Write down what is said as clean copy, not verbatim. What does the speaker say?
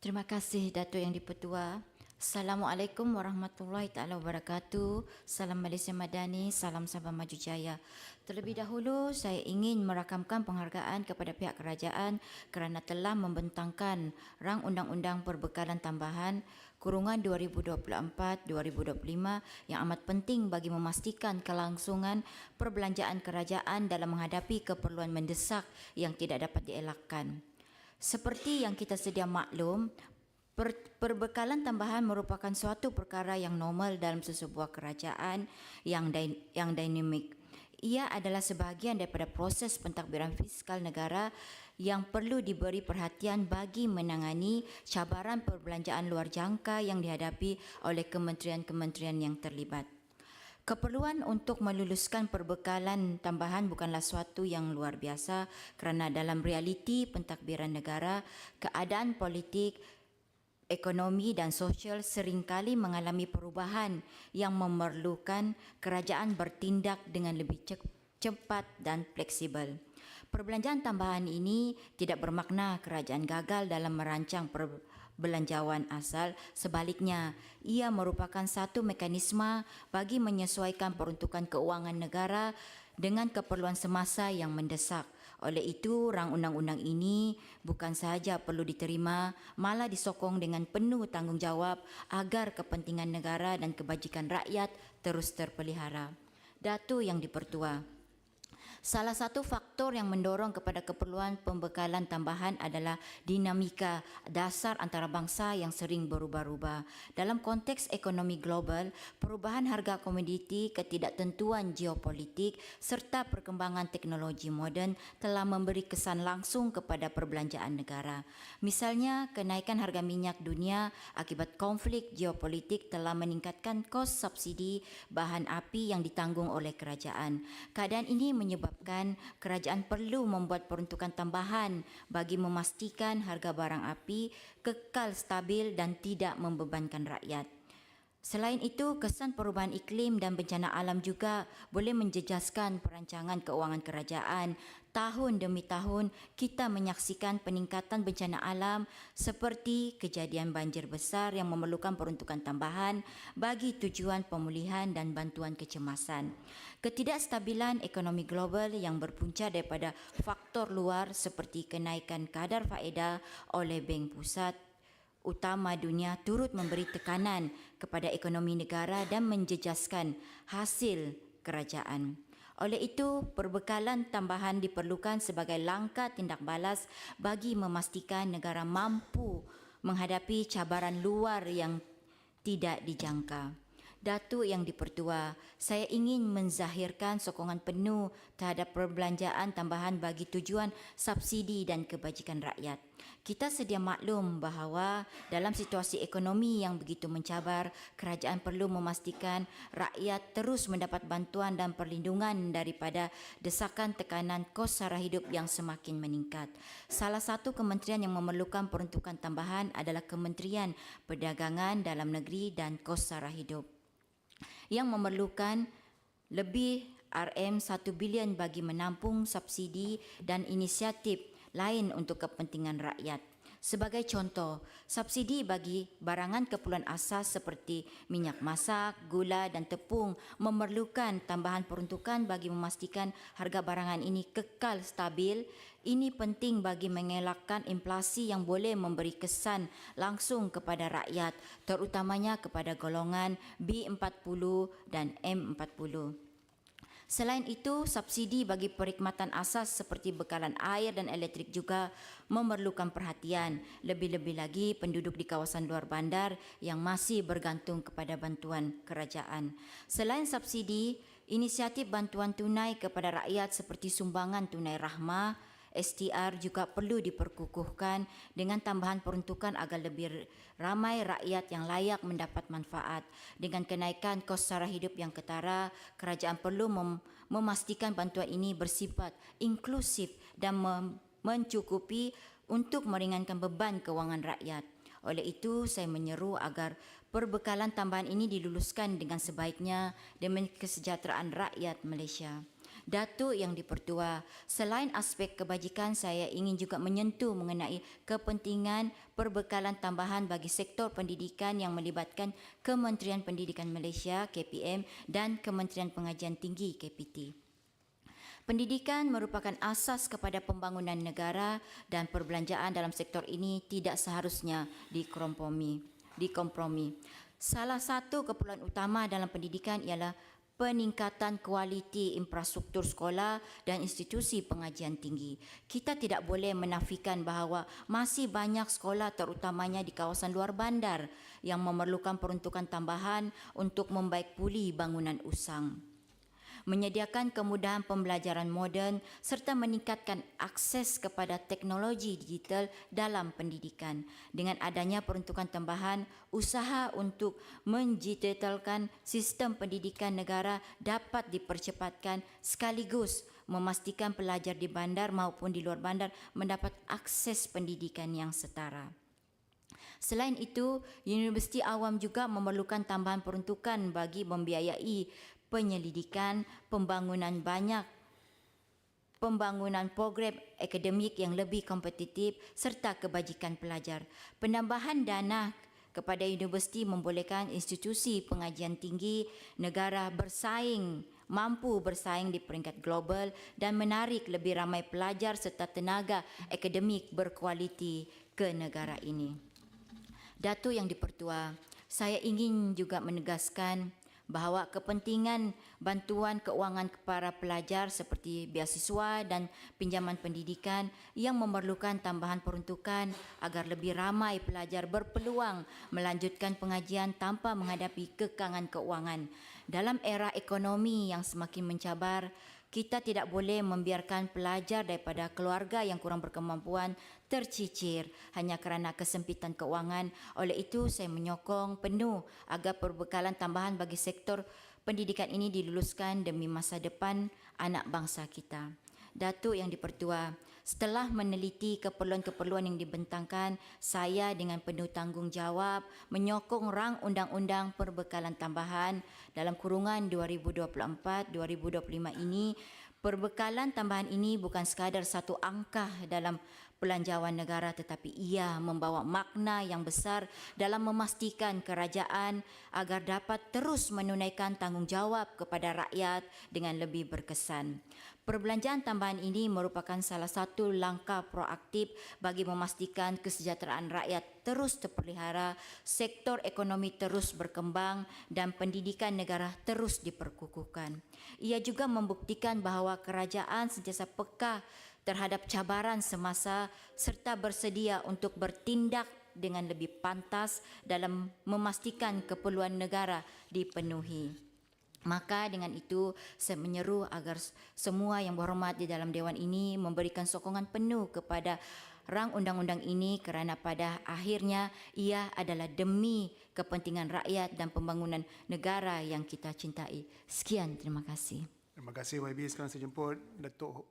Terima kasih Datuk Yang di-Pertua. Assalamualaikum warahmatullahi taala wabarakatuh. Salam Malaysia Madani, salam Sabah Maju Jaya. Terlebih dahulu saya ingin merakamkan penghargaan kepada pihak kerajaan kerana telah membentangkan rang undang-undang perbekalan tambahan kurungan 2024-2025 yang amat penting bagi memastikan kelangsungan perbelanjaan kerajaan dalam menghadapi keperluan mendesak yang tidak dapat dielakkan. Seperti yang kita sedia maklum, perbekalan tambahan merupakan suatu perkara yang normal dalam sesebuah kerajaan yang dinamik. Ia adalah sebahagian daripada proses pentadbiran fiskal negara yang perlu diberi perhatian bagi menangani cabaran perbelanjaan luar jangka yang dihadapi oleh kementerian-kementerian yang terlibat. Keperluan untuk meluluskan perbekalan tambahan bukanlah suatu yang luar biasa kerana dalam realiti pentadbiran negara, keadaan politik, ekonomi dan sosial seringkali mengalami perubahan yang memerlukan kerajaan bertindak dengan lebih cepat dan fleksibel. Perbelanjaan tambahan ini tidak bermakna kerajaan gagal dalam merancang perbelanjaan asal. Sebaliknya, ia merupakan satu mekanisme bagi menyesuaikan peruntukan keuangan negara dengan keperluan semasa yang mendesak. Oleh itu, rang undang-undang ini bukan sahaja perlu diterima, malah disokong dengan penuh tanggungjawab agar kepentingan negara dan kebajikan rakyat terus terpelihara. Datuk Yang di-Pertua, salah satu faktor yang mendorong kepada keperluan pembekalan tambahan adalah dinamika dasar antarabangsa yang sering berubah-ubah. Dalam konteks ekonomi global, perubahan harga komoditi, ketidaktentuan geopolitik serta perkembangan teknologi moden telah memberi kesan langsung kepada perbelanjaan negara. Misalnya, kenaikan harga minyak dunia akibat konflik geopolitik telah meningkatkan kos subsidi bahan api yang ditanggung oleh kerajaan. Keadaan ini menyebabkan kerajaan perlu membuat peruntukan tambahan bagi memastikan harga barang api kekal stabil dan tidak membebankan rakyat. Selain itu, kesan perubahan iklim dan bencana alam juga boleh menjejaskan perancangan keuangan kerajaan. Tahun demi tahun, kita menyaksikan peningkatan bencana alam seperti kejadian banjir besar yang memerlukan peruntukan tambahan bagi tujuan pemulihan dan bantuan kecemasan. Ketidakstabilan ekonomi global yang berpunca daripada faktor luar seperti kenaikan kadar faedah oleh Bank Pusat utama dunia turut memberi tekanan kepada ekonomi negara dan menjejaskan hasil kerajaan. Oleh itu, perbekalan tambahan diperlukan sebagai langkah tindak balas bagi memastikan negara mampu menghadapi cabaran luar yang tidak dijangka. Datuk Yang di-Pertua, saya ingin menzahirkan sokongan penuh terhadap perbelanjaan tambahan bagi tujuan subsidi dan kebajikan rakyat. Kita sedia maklum bahawa dalam situasi ekonomi yang begitu mencabar, kerajaan perlu memastikan rakyat terus mendapat bantuan dan perlindungan daripada desakan tekanan kos sara hidup yang semakin meningkat. Salah satu kementerian yang memerlukan peruntukan tambahan adalah Kementerian Perdagangan Dalam Negeri dan Kos Sara Hidup, yang memerlukan lebih RM1 bilion bagi menampung subsidi dan inisiatif lain untuk kepentingan rakyat. Sebagai contoh, subsidi bagi barangan keperluan asas seperti minyak masak, gula dan tepung memerlukan tambahan peruntukan bagi memastikan harga barangan ini kekal stabil. Ini penting bagi mengelakkan inflasi yang boleh memberi kesan langsung kepada rakyat, terutamanya kepada golongan B40 dan M40. Selain itu, subsidi bagi perkhidmatan asas seperti bekalan air dan elektrik juga memerlukan perhatian, lebih-lebih lagi penduduk di kawasan luar bandar yang masih bergantung kepada bantuan kerajaan. Selain subsidi, inisiatif bantuan tunai kepada rakyat seperti sumbangan tunai rahmah STR juga perlu diperkukuhkan dengan tambahan peruntukan agar lebih ramai rakyat yang layak mendapat manfaat. Dengan kenaikan kos sara hidup yang ketara, kerajaan perlu memastikan bantuan ini bersifat inklusif dan mencukupi untuk meringankan beban kewangan rakyat. Oleh itu, saya menyeru agar perbekalan tambahan ini diluluskan dengan sebaiknya demi kesejahteraan rakyat Malaysia. Datuk Yang di-Pertua, selain aspek kebajikan, saya ingin juga menyentuh mengenai kepentingan perbekalan tambahan bagi sektor pendidikan yang melibatkan Kementerian Pendidikan Malaysia (KPM) dan Kementerian Pengajian Tinggi (KPT). Pendidikan merupakan asas kepada pembangunan negara dan perbelanjaan dalam sektor ini tidak seharusnya dikompromi. Salah satu keperluan utama dalam pendidikan ialah peningkatan kualiti infrastruktur sekolah dan institusi pengajian tinggi. Kita tidak boleh menafikan bahawa masih banyak sekolah terutamanya di kawasan luar bandar yang memerlukan peruntukan tambahan untuk membaik pulih bangunan usang. Menyediakan kemudahan pembelajaran moden serta meningkatkan akses kepada teknologi digital dalam pendidikan. Dengan adanya peruntukan tambahan, usaha untuk mendigitalkan sistem pendidikan negara dapat dipercepatkan sekaligus memastikan pelajar di bandar maupun di luar bandar mendapat akses pendidikan yang setara. Selain itu, universiti awam juga memerlukan tambahan peruntukan bagi membiayai penyelidikan, pembangunan program akademik yang lebih kompetitif serta kebajikan pelajar. Penambahan dana kepada universiti membolehkan institusi pengajian tinggi negara mampu bersaing di peringkat global dan menarik lebih ramai pelajar serta tenaga akademik berkualiti ke negara ini. Datuk Yang di-Pertua, saya ingin juga menegaskan bahawa kepentingan bantuan keuangan kepada pelajar seperti beasiswa dan pinjaman pendidikan yang memerlukan tambahan peruntukan agar lebih ramai pelajar berpeluang melanjutkan pengajian tanpa menghadapi kekangan keuangan. Dalam era ekonomi yang semakin mencabar, kita tidak boleh membiarkan pelajar daripada keluarga yang kurang berkemampuan tercicir hanya kerana kesempitan keuangan. Oleh itu, saya menyokong penuh agar perbekalan tambahan bagi sektor pendidikan ini diluluskan demi masa depan anak bangsa kita. Datuk Yang di-Pertua, setelah meneliti keperluan-keperluan yang dibentangkan, saya dengan penuh tanggungjawab menyokong rang undang-undang perbekalan tambahan dalam kurungan 2024-2025 ini. Perbekalan tambahan ini bukan sekadar satu angka dalam belanjawan negara, tetapi ia membawa makna yang besar dalam memastikan kerajaan agar dapat terus menunaikan tanggungjawab kepada rakyat dengan lebih berkesan. Perbelanjaan tambahan ini merupakan salah satu langkah proaktif bagi memastikan kesejahteraan rakyat terus terpelihara, sektor ekonomi terus berkembang dan pendidikan negara terus diperkukuhkan. Ia juga membuktikan bahawa kerajaan sentiasa peka terhadap cabaran semasa serta bersedia untuk bertindak dengan lebih pantas dalam memastikan keperluan negara dipenuhi. Maka dengan itu, saya menyeru agar semua yang berhormat di dalam Dewan ini memberikan sokongan penuh kepada rang undang-undang ini kerana pada akhirnya ia adalah demi kepentingan rakyat dan pembangunan negara yang kita cintai. Sekian, terima kasih. Terima kasih YB. Sekarang saya jemput Datuk